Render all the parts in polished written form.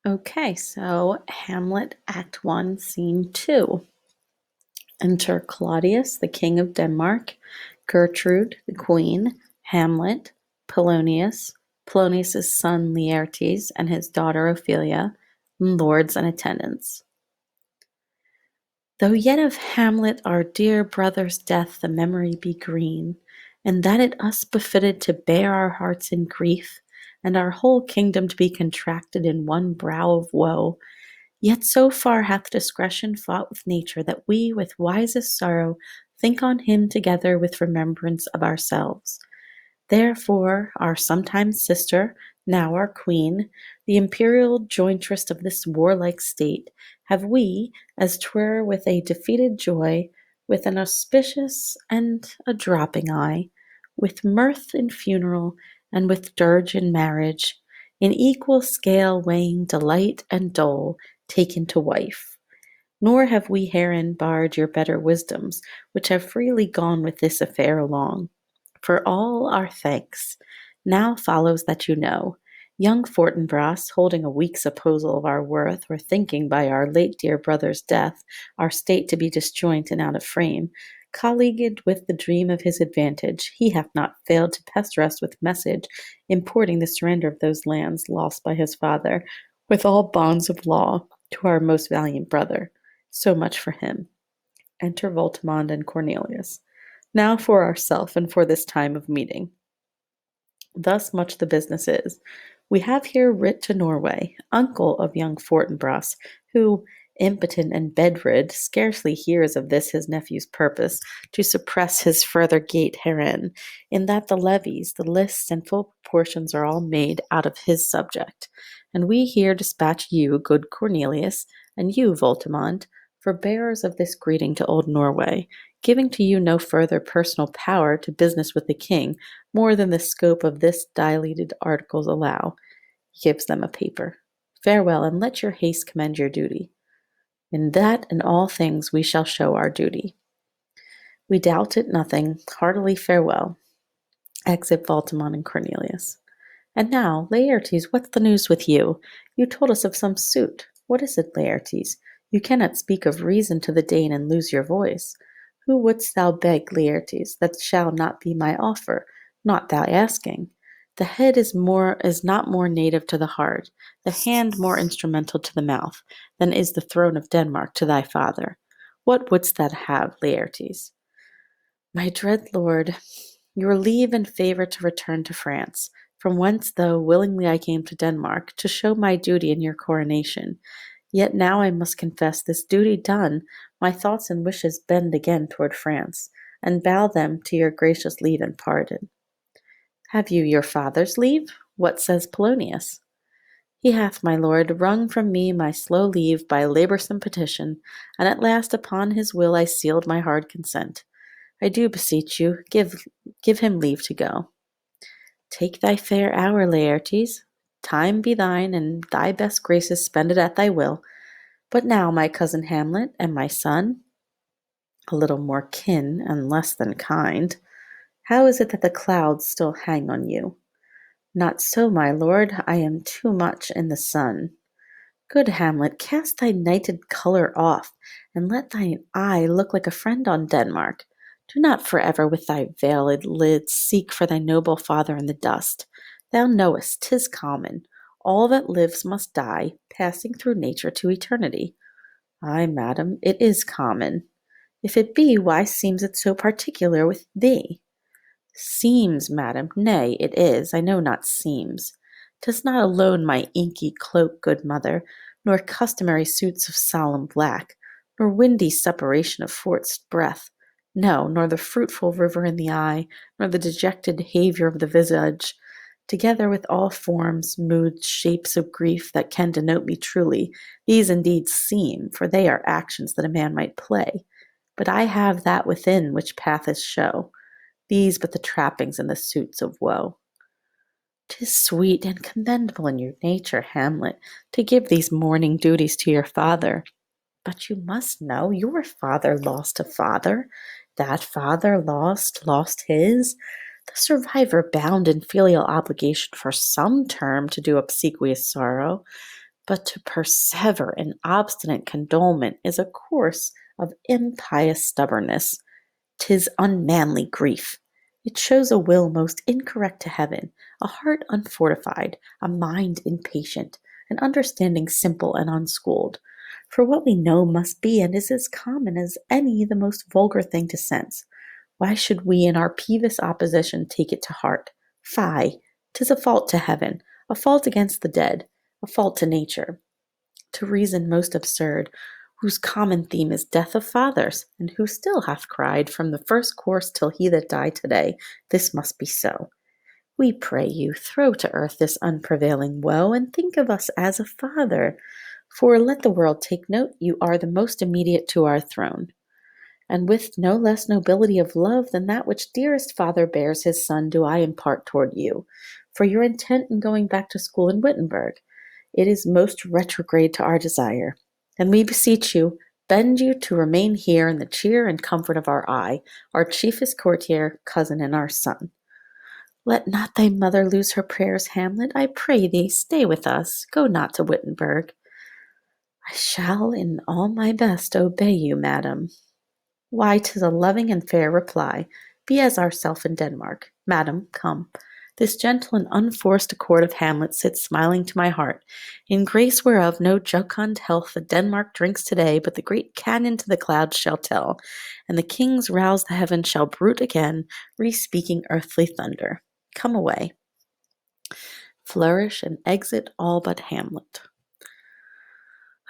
Okay, so Hamlet, Act 1, Scene 2. Enter Claudius, the King of Denmark, Gertrude, the Queen, Hamlet, Polonius, Polonius's son Laertes, and his daughter Ophelia, and lords and attendants. Though yet of Hamlet our dear brother's death the memory be green, and that it us befitted to bear our hearts in grief, and our whole kingdom to be contracted in one brow of woe, yet so far hath discretion fought with nature that we with wisest sorrow think on him together with remembrance of ourselves. Therefore our sometime sister, now our queen, the imperial jointress of this warlike state, have we, as 'twere with a defeated joy, with an auspicious and a dropping eye, with mirth in funeral, and with dirge in marriage, in equal scale weighing delight and dole, taken to wife. Nor have we herein barred your better wisdoms, which have freely gone with this affair along. For all our thanks. Now follows that you know, young Fortinbras, holding a weak supposal of our worth, or thinking by our late dear brother's death our state to be disjoint and out of frame, colleagued with the dream of his advantage, he hath not failed to pester us with message importing the surrender of those lands lost by his father, with all bonds of law, to our most valiant brother. So much for him. Enter Voltimand and Cornelius. Now for ourself and for this time of meeting. Thus much the business is. We have here writ to Norway, uncle of young Fortinbras, who, impotent and bedrid, scarcely hears of this his nephew's purpose, to suppress his further gait herein, in that the levies, the lists, and full proportions are all made out of his subject. And we here dispatch you, good Cornelius, and you, Voltimand, for bearers of this greeting to old Norway, giving to you no further personal power to business with the king, more than the scope of this dilated articles allow. He gives them a paper. Farewell, and let your haste commend your duty. In that and all things we shall show our duty. We doubt it nothing. Heartily farewell. Exit Voltimand and Cornelius. And now, Laertes, what's the news with you? You told us of some suit. What is it, Laertes? You cannot speak of reason to the Dane and lose your voice. Who wouldst thou beg, Laertes? That shall not be my offer, not thou asking. The head is not more native to the heart, the hand more instrumental to the mouth, than is the throne of Denmark to thy father. What wouldst thou have, Laertes? My dread lord, your leave and favour to return to France, from whence, though willingly I came to Denmark, to show my duty in your coronation. Yet now I must confess, this duty done, my thoughts and wishes bend again toward France, and bow them to your gracious leave and pardon. Have you your father's leave? What says Polonius? He hath, my lord, wrung from me my slow leave by laboursome petition, and at last upon his will I sealed my hard consent. I do beseech you, give him leave to go. Take thy fair hour, Laertes. Time be thine, and thy best graces spend it at thy will. But now, my cousin Hamlet, and my son, a little more kin and less than kind, how is it that the clouds still hang on you? Not so, my lord, I am too much in the sun. Good Hamlet, cast thy nighted colour off, and let thine eye look like a friend on Denmark. Do not forever with thy veiled lids seek for thy noble father in the dust. Thou knowest 'tis common. All that lives must die, passing through nature to eternity. Ay, madam, it is common. If it be, why seems it so particular with thee? Seems, madam, nay, it is, I know not seems. 'Tis not alone my inky cloak, good mother, nor customary suits of solemn black, nor windy suppuration of forced breath, no, nor the fruitful river in the eye, nor the dejected behaviour of the visage, together with all forms, moods, shapes of grief that can denote me truly, these indeed seem, for they are actions that a man might play. But I have that within which pathos show, these but the trappings and the suits of woe. 'Tis sweet and commendable in your nature, Hamlet, to give these mourning duties to your father. But you must know your father lost a father. That father lost his. The survivor bound in filial obligation for some term to do obsequious sorrow. But to persever in obstinate condolement is a course of impious stubbornness. 'Tis unmanly grief. It shows a will most incorrect to heaven, a heart unfortified, a mind impatient, an understanding simple and unschooled. For what we know must be and is as common as any the most vulgar thing to sense. Why should we in our peevish opposition take it to heart? Fie! 'Tis a fault to heaven, a fault against the dead, a fault to nature, to reason most absurd, whose common theme is death of fathers, and who still hath cried from the first course till he that died today, this must be so. We pray you, throw to earth this unprevailing woe, and think of us as a father. For let the world take note, you are the most immediate to our throne, and with no less nobility of love than that which dearest father bears his son do I impart toward you, for your intent in going back to school in Wittenberg. It is most retrograde to our desire, and we beseech you, bend you to remain here in the cheer and comfort of our eye, our chiefest courtier, cousin, and our son. Let not thy mother lose her prayers, Hamlet. I pray thee, stay with us. Go not to Wittenberg. I shall in all my best obey you, madam. Why, 'tis a loving and fair reply. Be as ourself in Denmark. Madam, come. This gentle and unforced accord of Hamlet sits smiling to my heart, in grace whereof no jocund health that Denmark drinks today, but the great cannon to the clouds shall tell, and the kings rouse the heavens shall bruit again, re-speaking earthly thunder. Come away. Flourish and exit all but Hamlet.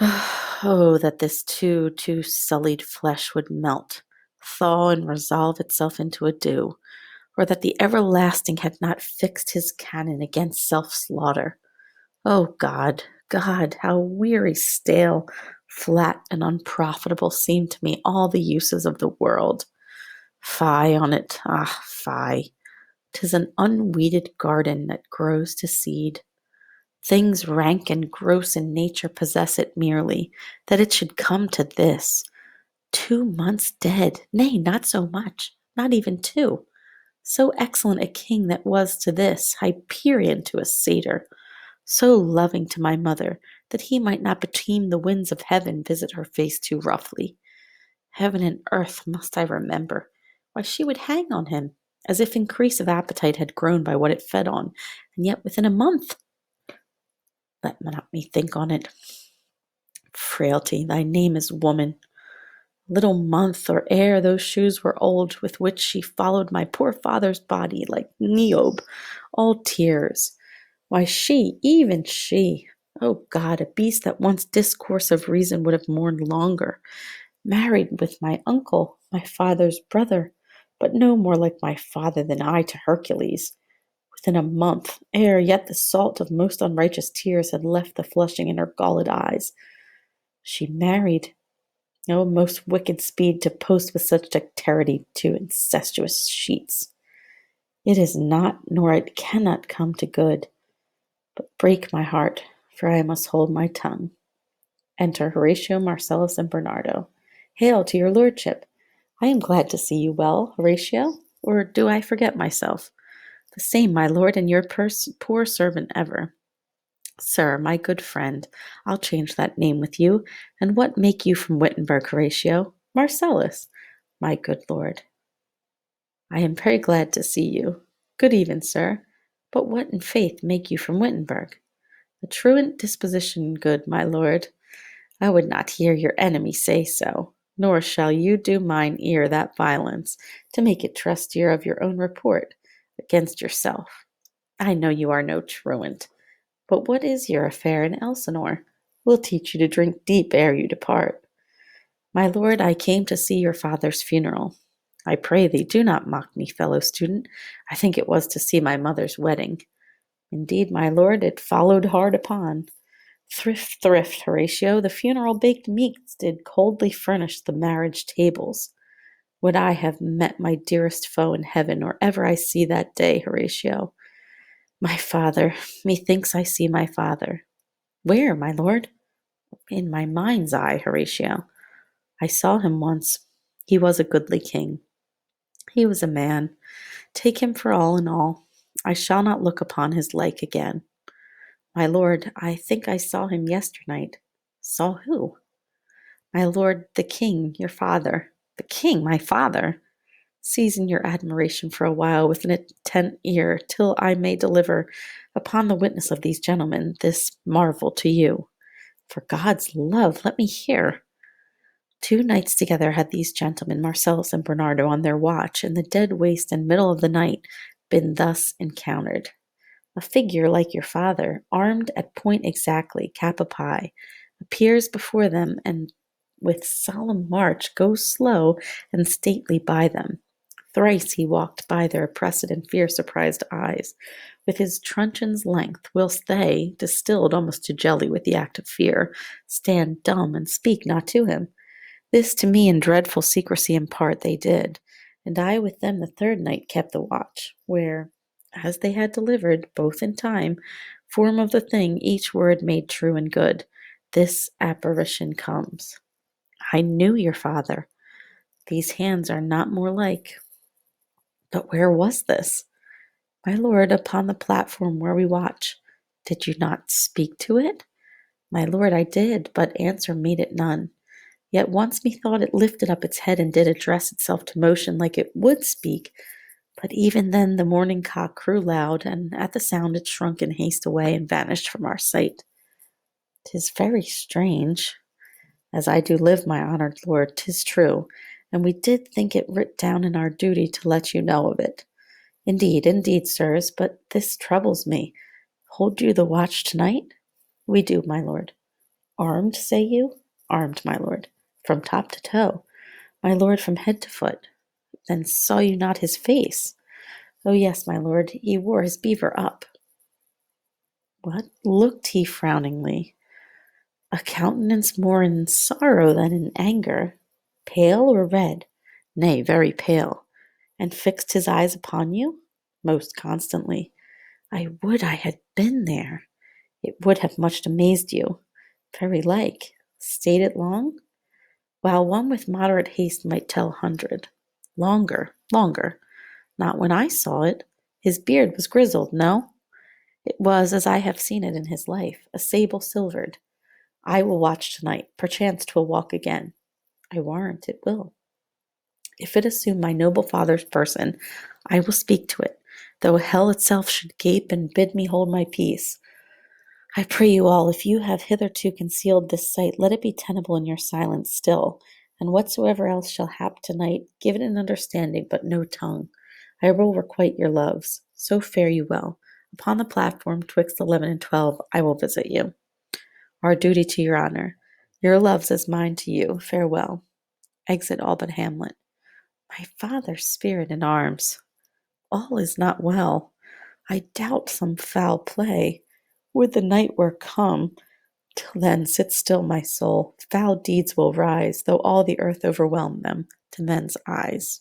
Oh, that this too sullied flesh would melt, thaw, and resolve itself into a dew, or that the everlasting had not fixed his cannon against self-slaughter. Oh God, God, how weary, stale, flat, and unprofitable seem to me all the uses of the world. Fie on it, ah, fie! 'Tis an unweeded garden that grows to seed. Things rank and gross in nature possess it merely, that it should come to this. 2 months dead, nay, not so much, not even 2. So excellent a king that was to this, Hyperion to a satyr, so loving to my mother, that he might not beteem the winds of heaven visit her face too roughly. Heaven and earth must I remember. Why, she would hang on him, as if increase of appetite had grown by what it fed on, and yet within a month. Let not me think on it. Frailty, thy name is woman. Little month or ere those shoes were old, with which she followed my poor father's body like Niobe, all tears. Why, she, even she, oh God, a beast that once discourse of reason would have mourned longer, married with my uncle, my father's brother, but no more like my father than I to Hercules. Within a month, ere yet the salt of most unrighteous tears had left the flushing in her galled eyes, she married. O most wicked speed to post with such dexterity to incestuous sheets. It is not, nor it cannot come to good. But break my heart, for I must hold my tongue. Enter Horatio, Marcellus, and Bernardo. Hail to your lordship. I am glad to see you well, Horatio. Or do I forget myself? The same, my lord, and your poor servant ever. Sir, my good friend, I'll change that name with you. And what make you from Wittenberg, Horatio? Marcellus, my good lord. I am very glad to see you. Good even, sir. But what in faith make you from Wittenberg? A truant disposition, good my lord. I would not hear your enemy say so, nor shall you do mine ear that violence, to make it trustier of your own report against yourself. I know you are no truant. But what is your affair in Elsinore? We'll teach you to drink deep ere you depart. My lord, I came to see your father's funeral. I pray thee, do not mock me, fellow student. I think it was to see my mother's wedding. Indeed, my lord, it followed hard upon. Thrift, Horatio, the funeral baked meats did coldly furnish the marriage tables. Would I have met my dearest foe in heaven, or ever I see that day, Horatio? My father, methinks I see my father. Where, my lord? In my mind's eye, Horatio. I saw him once. He was a goodly king. He was a man. Take him for all in all. I shall not look upon his like again. My lord, I think I saw him yesternight. Saw who? My lord, the king, your father. The king, my father? Season your admiration for a while with an attent ear, till I may deliver, upon the witness of these gentlemen, this marvel to you. For God's love, let me hear. 2 nights together had these gentlemen, Marcellus and Bernardo, on their watch, in the dead waste and middle of the night, been thus encountered. A figure like your father, armed at point exactly, cap a pie, appears before them, and with solemn march goes slow and stately by them. Thrice he walked by their oppressed and fear-surprised eyes, with his truncheon's length, whilst they, distilled almost to jelly with the act of fear, stand dumb and speak not to him. This to me in dreadful secrecy impart they did, and I with them the 3rd night kept the watch, where, as they had delivered, both in time, form of the thing, each word made true and good, this apparition comes. I knew your father. These hands are not more like. But where was this? My lord, upon the platform where we watch. Did you not speak to it? My lord, I did, but answer made it none. Yet once methought it lifted up its head and did address itself to motion like it would speak. But even then the morning cock crew loud, and at the sound it shrunk in haste away and vanished from our sight. 'Tis very strange. As I do live, my honored lord, 'tis true, and we did think it writ down in our duty to let you know of it. Indeed, sirs, but this troubles me. Hold you the watch tonight? We do, my lord. Armed, say you? Armed, my lord, from top to toe. My lord, from head to foot. Then saw you not his face? Oh, yes, my lord, he wore his beaver up. What looked he frowningly? A countenance more in sorrow than in anger. Pale or red? Nay, very pale. And fixed his eyes upon you? Most constantly. I would I had been there. It would have much amazed you. Very like. Stayed it long? While one with moderate haste might tell 100. Longer. Not when I saw it. His beard was grizzled, no? It was, as I have seen it in his life, a sable silvered. I will watch tonight. Perchance 'twill walk again. I warrant it will. If it assume my noble father's person, I will speak to it, though hell itself should gape and bid me hold my peace. I pray you all, if you have hitherto concealed this sight, let it be tenable in your silence still, and whatsoever else shall hap tonight, give it an understanding, but no tongue. I will requite your loves. So fare you well. Upon the platform, twixt 11 and 12, I will visit you. Our duty to your honor. Your loves as mine to you. Farewell. Exit all but Hamlet. My father's spirit in arms. All is not well. I doubt some foul play. Would the night were come! Till then, sit still, my soul. Foul deeds will rise, though all the earth overwhelm them, to men's eyes.